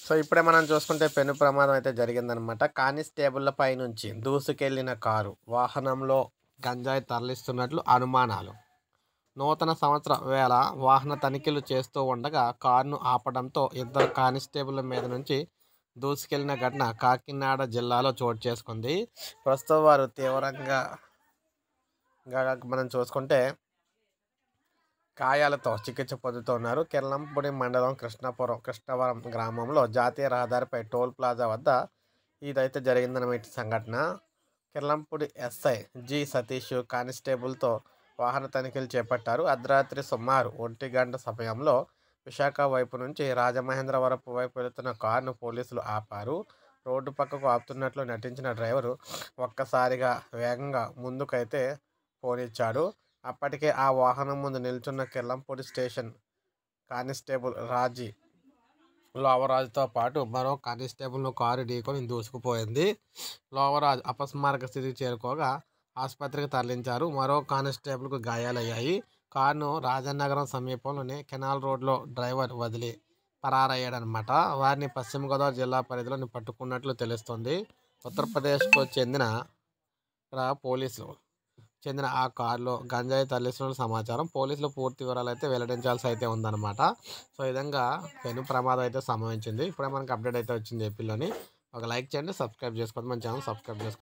So ఇప్పుడే మనం చూసుకుంటే పెను ప్రమాదం అయితే జరిగిందనమాట. కానిస్టేబుళ్లపై నుంచి దూసుకెళ్లిన కారు, వాహనంలో గంజాయి తరలిస్తున్నట్లు అనుమానాలు. నూతన సంవత్సర వేళ వాహన తనిఖీలు చేస్తూ ఉండగా కారును ఆపడంతో ఇద్దరు కానిస్టేబుళ్ల మీద నుంచి దూసుకెళ్లిన ఘటన కాకినాడ జిల్లాలో చోటు చేసుకుంది. ప్రస్తుతం వారు తీవ్రంగా మనం చూసుకుంటే గాయాలతో చికిత్స పొందుతున్నారు. కిర్లంపూడి మండలం కృష్ణవరం గ్రామంలో జాతీయ రహదారిపై టోల్ ప్లాజా వద్ద ఇదైతే జరిగిందన్నమాట సంఘటన. కిర్లంపూడి ఎస్ఐ జి సతీష్ కానిస్టేబుల్తో వాహన తనిఖీలు చేపట్టారు. అర్ధరాత్రి సుమారు 1 గంట సమయంలో విశాఖ వైపు నుంచి రాజమహేంద్రవరపు వైపు వెళుతున్న కారును పోలీసులు ఆపారు. రోడ్డు పక్కకు ఆపుతున్నట్లు నటించిన డ్రైవరు ఒక్కసారిగా వేగంగా ముందుకైతే పోనిచ్చాడు. అప్పటికే ఆ వాహనం ముందు నిల్చున్న కిర్లంపూడి స్టేషన్ కానిస్టేబుల్ రాజీ లోవరాజుతో పాటు మరో కానిస్టేబుల్ను కారు ఢీకొని దూసుకుపోయింది. లోవరాజు అపస్మారక స్థితికి చేరుకోగా ఆసుపత్రికి తరలించారు. మరో కానిస్టేబుల్కు గాయాలయ్యాయి. కారును రాజనగరం సమీపంలోని కెనాల్ రోడ్లో డ్రైవర్ వదిలి పరారయ్యాడనమాట. వారిని పశ్చిమ గోదావరి జిల్లా పరిధిలో పట్టుకున్నట్లు తెలుస్తుంది. ఉత్తరప్రదేశ్కు చెందిన ఆ కారులో గంజాయి తరలిస్తున్న సమాచారం. పోలీసులు పూర్తి వివరాలు అయితే వెల్లడించాల్సి అయితే ఉందన్నమాట. సో ఈ విధంగా పెను ప్రమాదం అయితే సంభవించింది. ఇప్పుడే మనకు అప్డేట్ అయితే వచ్చింది ఏపీలోని. ఒక లైక్ చేయండి, సబ్స్క్రైబ్ చేసుకోండి, మన ఛానల్ సబ్స్క్రైబ్ చేసుకోండి.